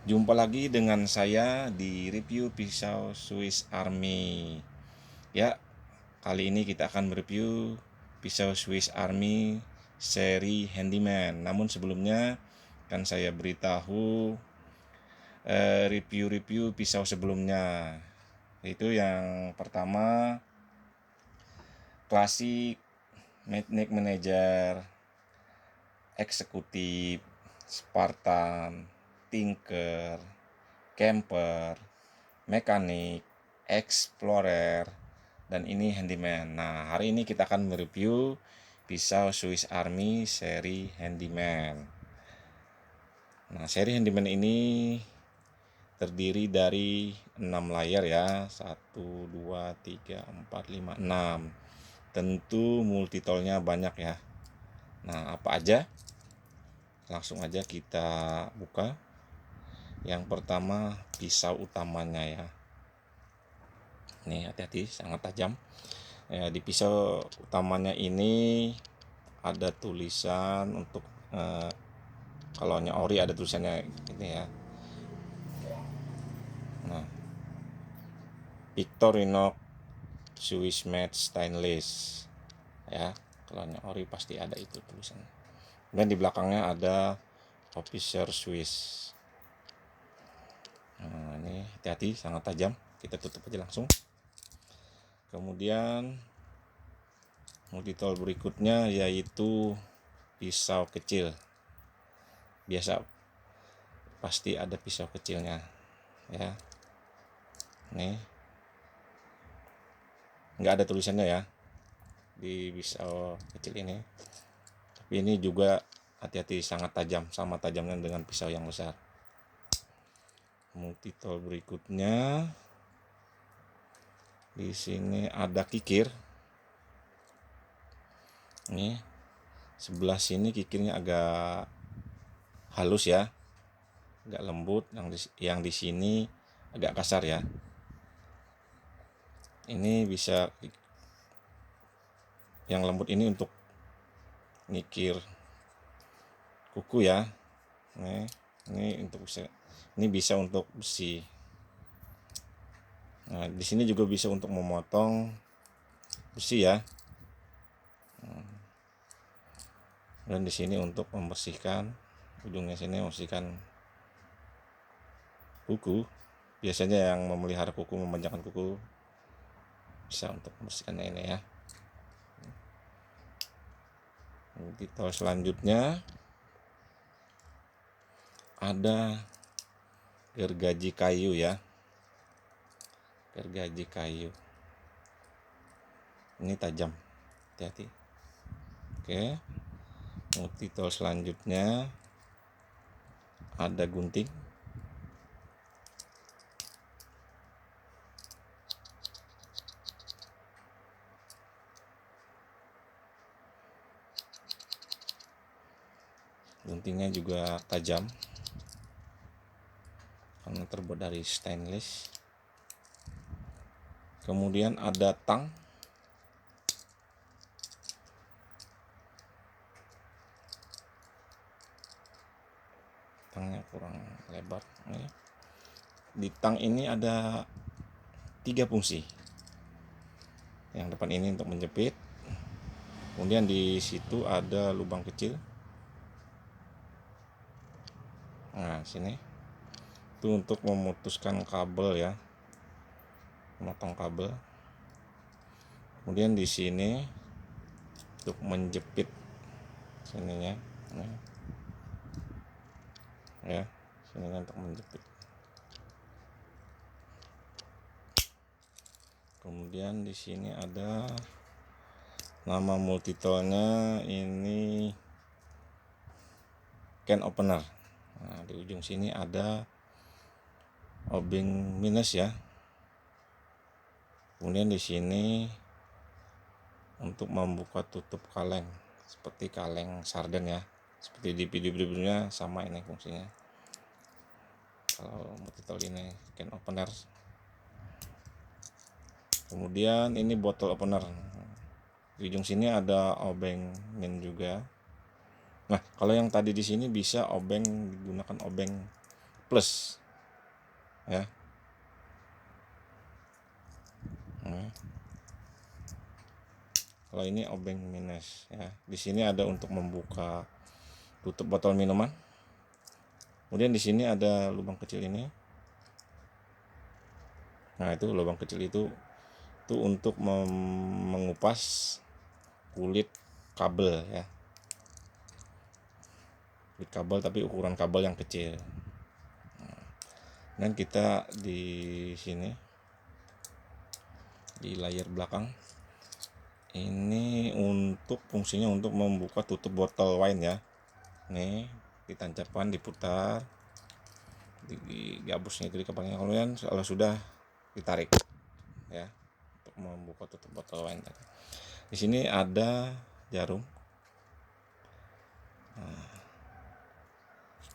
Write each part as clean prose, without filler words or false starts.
Jumpa lagi dengan saya di review pisau Swiss Army. Ya, kali ini kita akan mereview pisau Swiss Army seri Handyman. Namun sebelumnya kan saya beritahu review-review pisau sebelumnya. Itu yang pertama klasik Neck Manager, Eksekutif, Spartan, Tinker, Camper, Mekanik, Explorer, dan ini Handyman. Nah, hari ini kita akan mereview pisau Swiss Army seri Handyman. Nah, seri Handyman ini terdiri dari 6 layar ya. 1, 2, 3, 4, 5, 6. Tentu multitoolnya banyak ya. Nah, apa aja? Langsung aja kita buka. Yang pertama pisau utamanya ya. Nih, hati-hati, sangat tajam. Ya, di pisau utamanya ini ada tulisan untuk kalau ori ada tulisannya ini ya. Nah, Victorinox Swiss Made Stainless ya. Kalau ori pasti ada itu tulisan. Dan di belakangnya ada Officer Swiss. Nah, ini hati-hati, sangat tajam. Kita tutup aja langsung. Kemudian multitool berikutnya yaitu pisau kecil. Biasa pasti ada pisau kecilnya ya. Nih, nggak ada tulisannya ya di pisau kecil ini, tapi ini juga hati-hati, sangat tajam, sama tajamnya dengan pisau yang besar. Multitool berikutnya di sini ada kikir. Nih, sebelah sini kikirnya agak halus ya, agak lembut. Yang di sini agak kasar ya. Ini bisa, yang lembut ini untuk ngikir kuku ya. Ini bisa untuk besi. Nah, di sini juga bisa untuk memotong besi ya. Dan di sini untuk membersihkan ujungnya, sini membersihkan kuku. Biasanya yang memelihara kuku, memanjangkan kuku, bisa untuk membersihkannya ini ya. Detail selanjutnya ada gergaji kayu ya. Gergaji kayu ini tajam, hati-hati. Oke, multitool selanjutnya ada gunting. Guntingnya juga tajam karena terbuat dari stainless. Kemudian ada tang. Tangnya kurang lebar. Di tang ini ada 3 fungsi. Yang depan ini untuk menjepit. Kemudian di situ ada lubang kecil. Nah, sini itu untuk memutuskan kabel ya, memotong kabel. Kemudian di sini untuk menjepit sininya, ya, sininya untuk menjepit. Kemudian di sini ada nama multitoolnya, ini can opener. Nah, di ujung sini ada obeng minus ya. Kemudian di sini untuk membuka tutup kaleng, seperti kaleng sarden ya, seperti di video-videonya sama ini fungsinya. Kalau multitool ini can opener. Kemudian ini bottle opener. Di ujung sini ada obeng min juga. Nah, kalau yang tadi di sini bisa obeng, digunakan obeng plus ya. Kalau ini obeng minus ya. Di sini ada untuk membuka tutup botol minuman. Kemudian di sini ada lubang kecil ini. Nah, itu lubang kecil itu untuk mengupas kulit kabel ya. Kulit kabel tapi ukuran kabel yang kecil. Dan kita di sini di layar belakang ini untuk fungsinya untuk membuka tutup botol wine ya. Nih ditancapkan, diputar di gabusnya itu di kepalanya, kemudian kalau sudah ditarik ya untuk membuka tutup botol wine. Di sini ada jarum.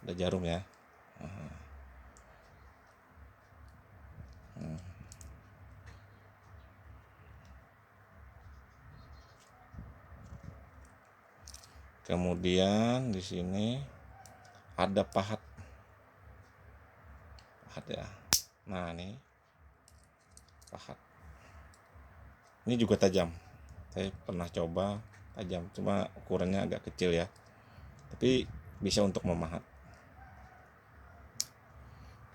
Ada jarum ya. Kemudian di sini ada pahat ya. Nah, ini pahat. Ini juga tajam. Saya pernah coba tajam, cuma ukurannya agak kecil ya. Tapi bisa untuk memahat.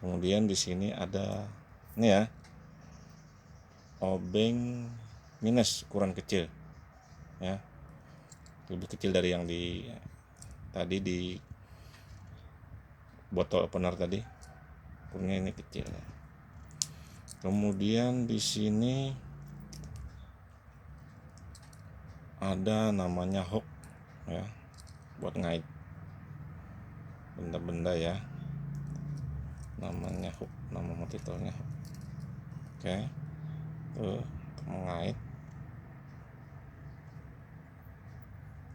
Kemudian di sini ada ini ya. Obeng minus ukuran kecil. Ya. Lebih kecil dari yang tadi di botol opener tadi. Ukurannya ini kecil ya. Kemudian di sini ada namanya hook ya, buat ngait benda-benda ya. Namanya hook, nama titelnya hook. Oke. Tuh, untuk mengait.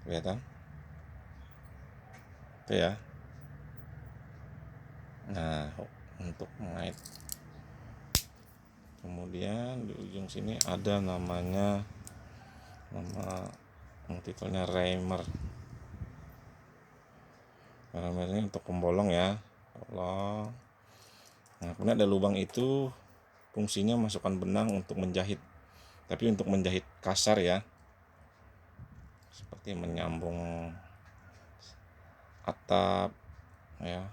Kelihatan? Itu ya. Nah, hook untuk mengait. Kemudian di ujung sini ada nama titelnya reimer. Reimer ini untuk pembolong ya. Bolong. Nah, kemudian ada lubang itu fungsinya masukkan benang untuk menjahit. Tapi untuk menjahit kasar ya. Seperti menyambung atap ya.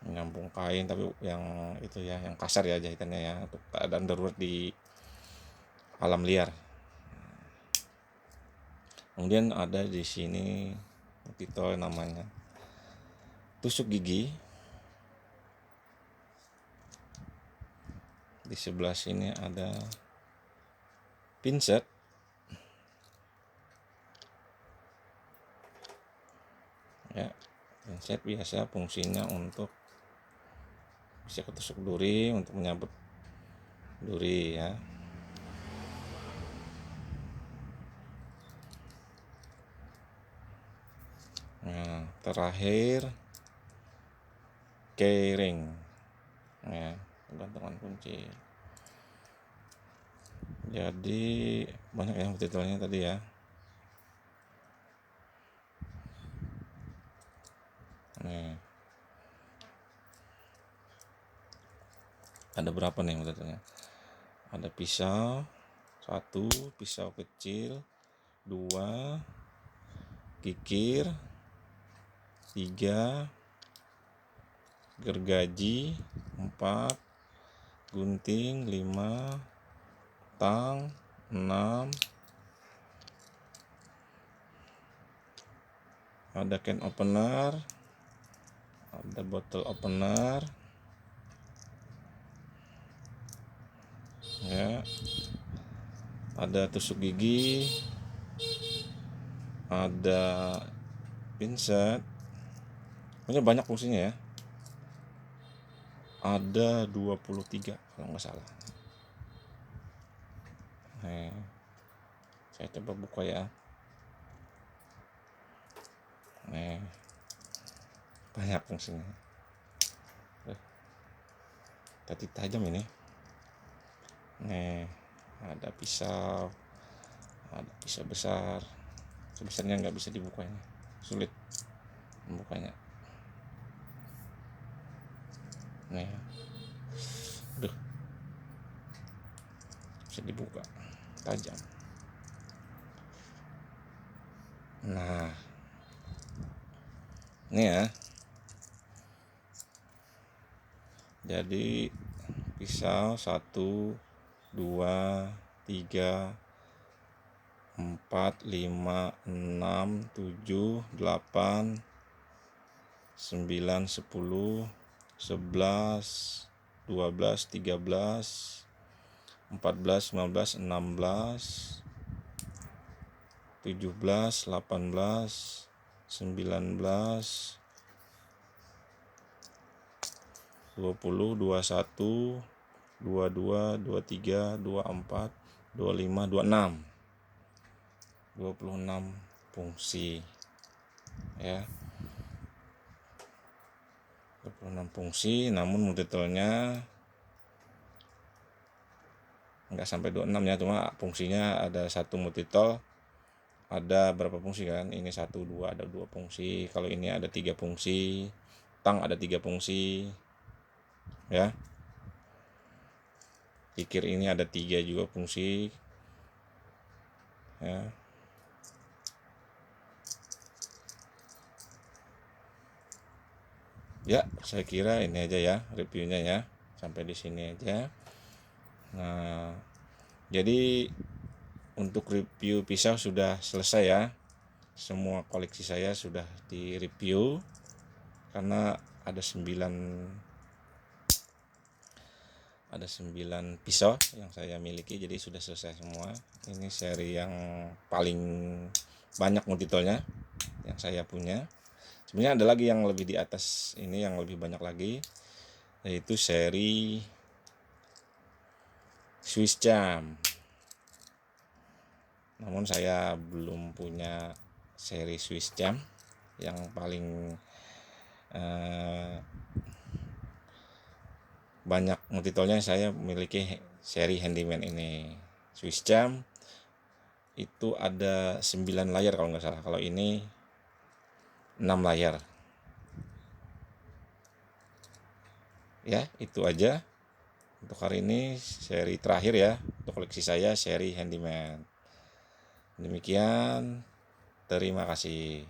Menyambung kain, tapi yang itu ya, yang kasar ya jahitannya ya, untuk keadaan darurat di alam liar. Kemudian ada di sini titel namanya tusuk gigi. Di sebelah sini ada pinset. Ya, pinset biasa fungsinya untuk bisa ketusuk duri, untuk menyabet duri ya. Nah, terakhir keyring ya, gantungan kunci. Jadi banyak ya titelnya tadi ya. Nih, ada berapa nih titelnya? Ada pisau 1, pisau kecil 2, kikir 3, gergaji 4, gunting 5, tang 6, ada can opener, ada bottle opener ya, ada tusuk gigi, ada pinset. Pokoknya banyak fungsinya ya. Ada 23 kalau nggak salah. Nih, saya coba buka ya. Nih, banyak fungsinya. Tadi tajam ini. Nih, ada pisau besar. Sebesarnya nggak bisa dibuka ini, sulit membukanya. nih. Aduh, bisa dibuka tajam. Nah, ini ya. Jadi pisau 1, 2, 3, 4, 5, 6, 7, 8, 9, 10, 11, 12, 13, 14, 15, 16, 17, 18, 19, 20, 21, 22, 23, 24, 25, 26. 26 fungsi ya. 26 fungsi, namun multitoolnya enggak sampai 26 ya, cuma fungsinya ada satu multitool ada berapa fungsi kan, ini 1, 2 ada 2 fungsi, kalau ini ada 3 fungsi, tang ada 3 fungsi ya, kikir ini ada 3 juga fungsi ya. Ya, saya kira ini aja ya reviewnya ya, sampai di sini aja. Nah, jadi untuk review pisau sudah selesai ya. Semua koleksi saya sudah di review karena ada 9 pisau yang saya miliki, jadi sudah selesai semua. Ini seri yang paling banyak multitoolnya yang saya punya. Sebenarnya ada lagi yang lebih di atas ini, yang lebih banyak lagi, yaitu seri Swiss Jam. Namun saya belum punya seri Swiss Jam. Yang paling banyak multitoolnya saya memiliki seri Handyman ini. Swiss Jam itu ada 9 layar kalau nggak salah, kalau ini 6 layar ya. Itu aja untuk hari ini, seri terakhir ya untuk koleksi saya, seri Handyman. Demikian, terima kasih.